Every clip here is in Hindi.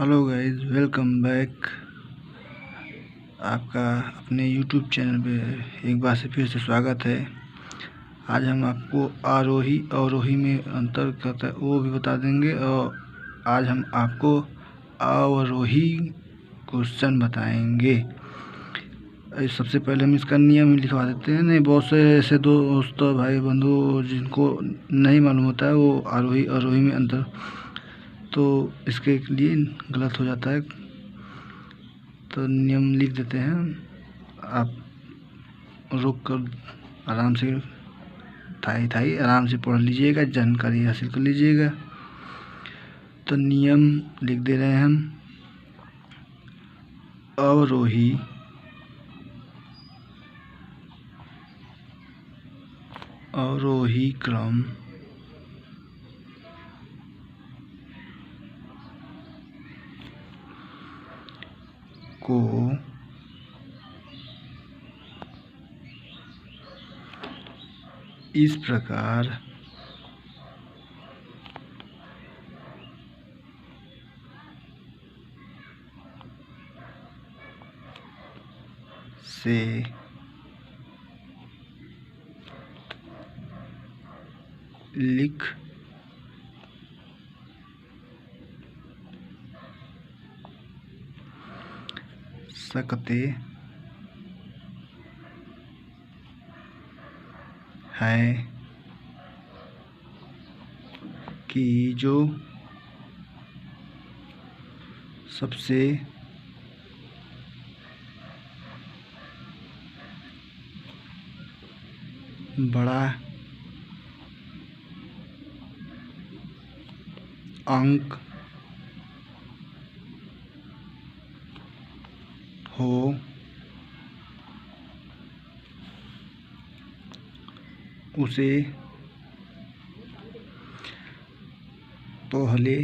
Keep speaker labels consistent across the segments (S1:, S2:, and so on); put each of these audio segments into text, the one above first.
S1: Hello guys, welcome back. आपका अपने यूट्यूब चैनल पे एक बार से फिर से स्वागत है। आज हम आपको आरोही अवरोही में अंतर करता है वो भी बता देंगे, और आज हम आपको अवरोही क्वेश्चन बताएंगे। सबसे पहले हम इसका नियम लिखवा देते हैं। नहीं, बहुत से ऐसे दोस्त भाई बंधु जिनको नहीं मालूम होता है वो आरोही अवरोही में अंतर, तो इसके लिए गलत हो जाता है। तो नियम लिख देते हैं, आप रुक कर आराम से थाई आराम से पढ़ लीजिएगा, जानकारी हासिल कर लीजिएगा। तो नियम लिख दे रहे हैं हम। अवरोही क्रम को इस प्रकार से लिख सकते हैं कि जो सबसे बड़ा अंक हो उसे पहले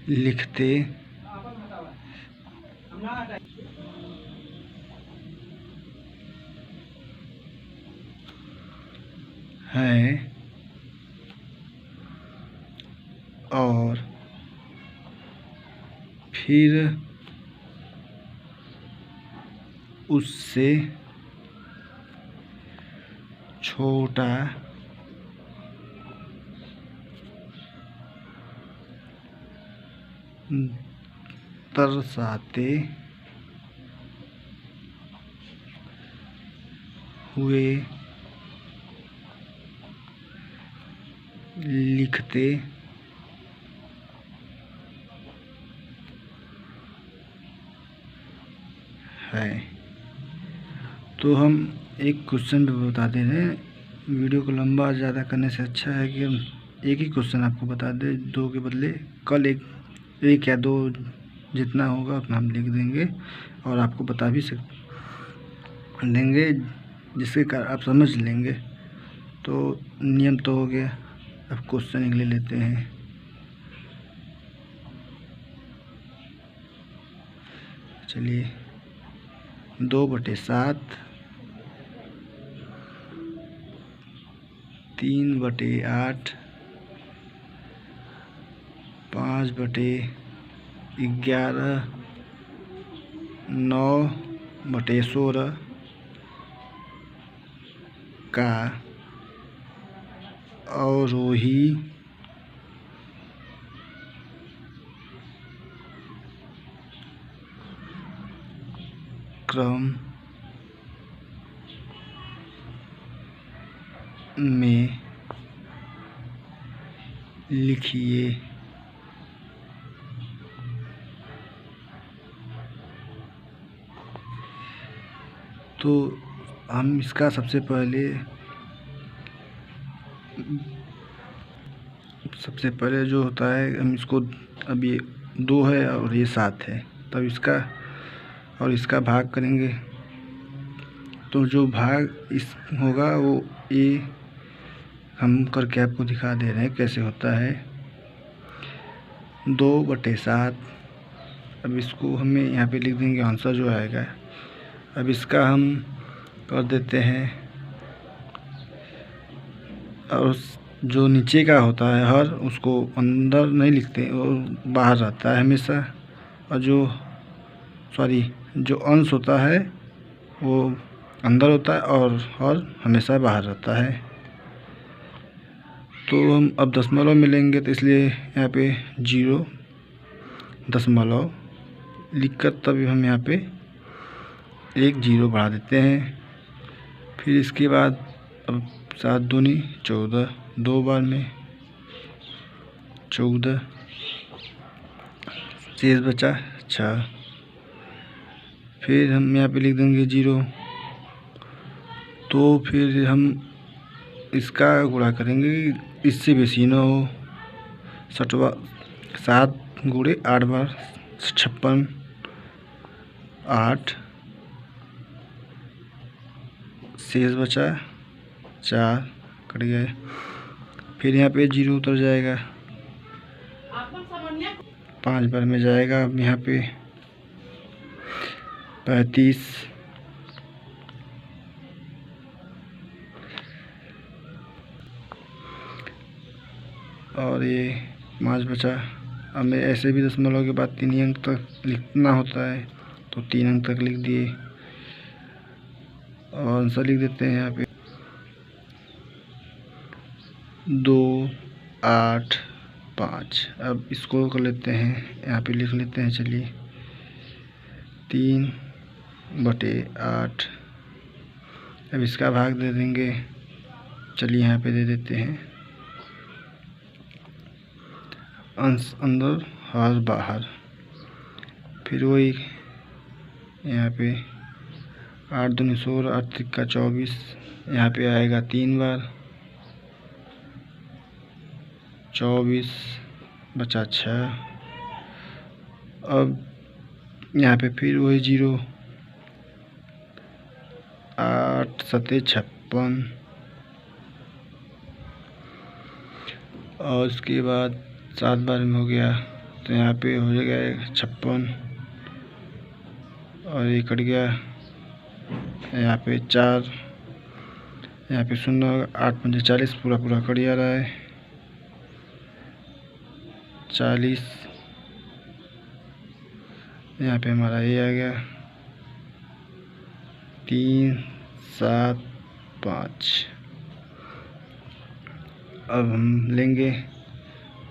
S1: लिखते हैं और फिर उससे छोटा दर्शाते हुए लिखते हैं। तो हम एक क्वेश्चन भी बता दे रहे हैं। वीडियो को लंबा ज़्यादा करने से अच्छा है कि हम एक ही क्वेश्चन आपको बता दें, दो के बदले कल एक या दो जितना होगा उतना हम लिख देंगे और आपको बता भी देंगे, जिसके कारण आप समझ लेंगे। तो नियम तो हो गया, अब क्वेश्चन एक ले लेते हैं। चलिए, 2/7, 3/8, 5/11, 9/16 का अवरोही क्रम में लिखिए। तो हम इसका सबसे पहले जो होता है, हम इसको, अब ये 2 है और ये 7 है, तब इसका और इसका भाग करेंगे। तो जो भाग इस होगा वो ये हम करके आपको दिखा दे रहे हैं कैसे होता है। 2/7, अब इसको हमें यहाँ पे लिख देंगे, आंसर जो आएगा। अब इसका हम कर देते हैं और जो नीचे का होता है हर, उसको अंदर नहीं लिखते, वो बाहर रहता है हमेशा। और जो अंश होता है वो अंदर होता है और हर हमेशा बाहर रहता है। तो हम अब दशमलव में लेंगे, तो इसलिए यहाँ पे 0.0 लिखकर तभी हम यहाँ पे 1 0 बढ़ा देते हैं। फिर इसके बाद अब 7 दूनी 14, 2 बार में 14, शेष बचा 6। फिर हम यहाँ पे लिख देंगे 0। तो फिर हम इसका गुणा करेंगे, इससे बेशी ना हो। 7 गुणे 8 बार 56, 8, शेष बचा 4, कट गए। फिर यहाँ पे 0 उतर जाएगा, 5 बार में जाएगा। अब यहाँ पे 35, और ये 5 बचा। अब मैं ऐसे भी दशमलव के बाद 3 अंक तक लिखना होता है, तो 3 अंक तक लिख दिए और आंसर लिख देते हैं यहाँ पे 2, 8, 5। अब इसको कर लेते हैं, यहाँ पे लिख लेते हैं। चलिए 3/8। अब इसका भाग दे देंगे। चलिए यहाँ पे दे देते हैं, अंश अंदर हर बाहर। फिर वही यहाँ पे 8 दूनी 16, 8 तिक्का 24, यहाँ पे आएगा 3 बार, 24 बचा 6। अब यहाँ पे फिर वही 0, 8 7 56, और उसके बाद 7 बार में हो गया, तो यहाँ पे हो जाएगा 56, और ये कट गया। यहाँ पे 4, यहाँ पे 0, 8 5 40, पूरा कट जा रहा है 40। यहाँ पे हमारा ये आ गया 3 7 5। अब हम लेंगे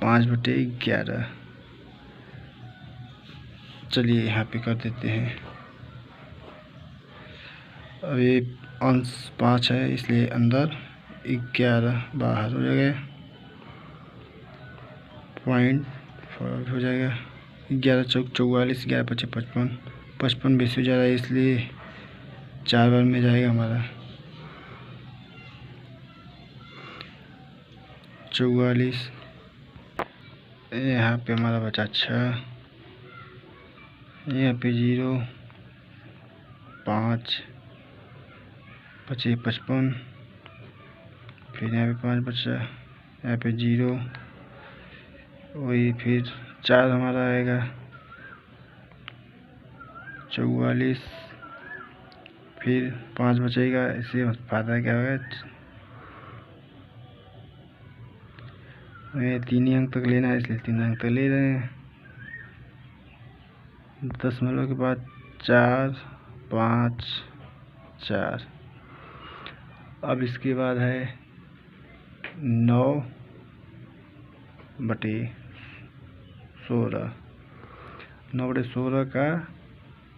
S1: 5/11। चलिए यहाँ पे कर देते हैं। अब ये अंश 5 है, इसलिए अंदर 11 बाहर हो जाएगा, 0.5 हो जाएगा। 11 चौक 44, 11 पचे 55, 55 बेसी हो जा रहा है, इसलिए 4 बार में जाएगा हमारा 44। यहाँ पे हमारा बचा 6, यहाँ पे 0, 5 पचे 55, फिर यहाँ पे 5 बचा, यहाँ पे 0, वही फिर 4 हमारा आएगा 44, फिर 5 बचेगा। इससे फायदा क्या होगा, हमें 3 अंक तक लेना है, इसलिए 3 अंक तक ले रहे हैं। दशमलव के बाद 4 5 4। अब इसके बाद है 9/16, 9/16 का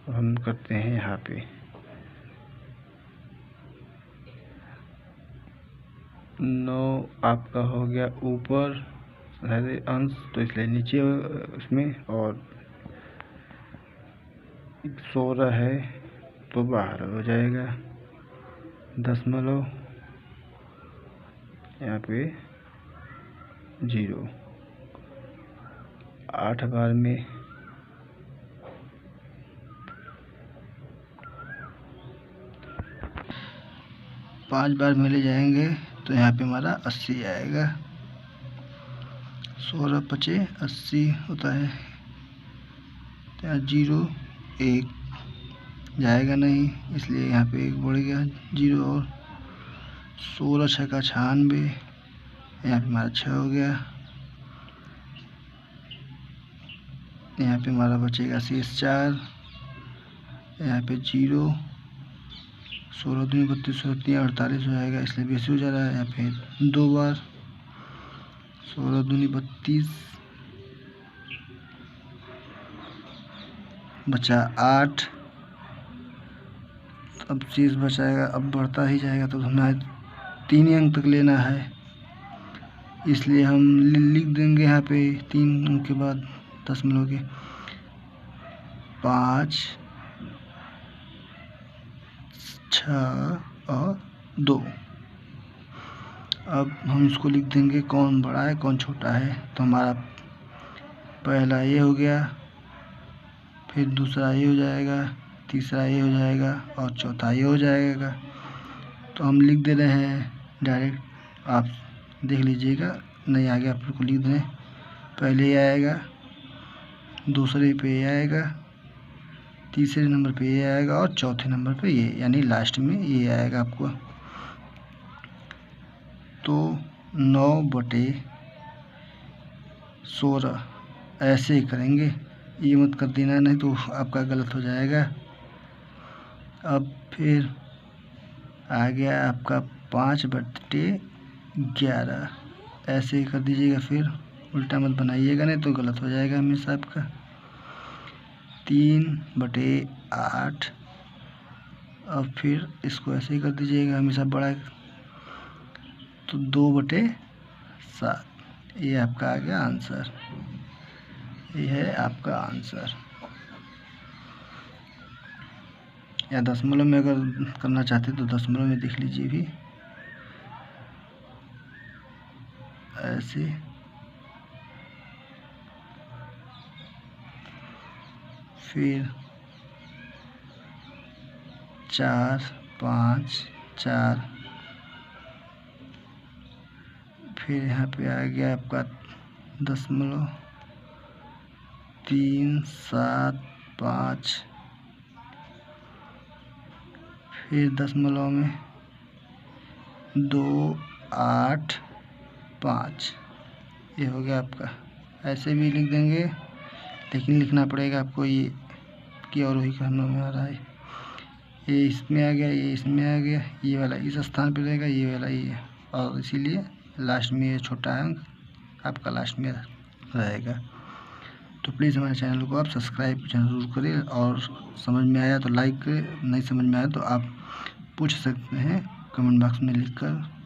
S1: हम करते हैं यहाँ पे 9 आपका हो गया ऊपर अंश, तो इसलिए नीचे उसमें, और 16 है तो बाहर हो जाएगा। दशमलव यहाँ पे 0, 8 बार में 5 बार में ले जाएंगे, तो यहाँ पे हमारा 80 आएगा। 16 पचे 80 होता है, तो यहाँ 0 1 जाएगा नहीं, इसलिए यहाँ पे 1 बढ़ गया 0, और 16 6 96, यहाँ पे हमारा 6 हो गया। यहाँ पे हमारा बचेगा शेष 4। यहाँ पे 0, 16 दूनी 32, 48 हो जाएगा, इसलिए बेसी हो जा रहा है। यहाँ पे 2 बार 16 दूनी 32, बचा 8। अब शेष बचाएगा, अब बढ़ता ही जाएगा, तो हमें 3 ही अंक तक लेना है, इसलिए हम लिख देंगे यहाँ पे 3 अंक के बाद दशमलव के 5, 6 और 2। अब हम इसको लिख देंगे कौन बड़ा है कौन छोटा है। तो हमारा पहला ये हो गया, फिर दूसरा ये हो जाएगा, तीसरा ये हो जाएगा और चौथा ये हो जाएगा। तो हम लिख दे रहे हैं डायरेक्ट, आप देख लीजिएगा, नहीं आगे आप लोग को लिख दें। पहले ये आएगा, दूसरे पे ये आएगा, तीसरे नंबर पे ये आएगा और चौथे नंबर पे ये, यानी लास्ट में ये आएगा आपको। तो 9/16 ऐसे ही करेंगे, ये मत कर देना, नहीं तो आपका गलत हो जाएगा। अब फिर आ गया आपका 5/11, ऐसे ही कर दीजिएगा, फिर उल्टा मत बनाइएगा, नहीं तो गलत हो जाएगा हमेशा आपका। 3/8, अब फिर इसको ऐसे ही कर दीजिएगा हमेशा बड़ा, तो 2/7। ये आपका आ गया आंसर, ये है आपका आंसर। या दशमलव में अगर करना चाहते तो दशमलव में देख लीजिए भी, ऐसे। फिर 4, 5, 4, फिर यहाँ पे आ गया आपका दशमलव 3, 7, 5, फिर दशमलव में 2, 8, 5, ये हो गया आपका। ऐसे भी लिख देंगे, लेकिन लिखना पड़ेगा आपको ये कि और वही करना में आ रहा है। ये इसमें आ गया, ये इसमें आ गया, ये वाला इस स्थान पे रहेगा, ये वाला ये, और इसीलिए लास्ट में ये छोटा अंक आपका लास्ट में रहेगा। तो प्लीज़ हमारे चैनल को आप सब्सक्राइब जरूर करें, और समझ में आया तो लाइक करें, नहीं समझ में आया तो आप पूछ सकते हैं कमेंट बॉक्स में लिखकर।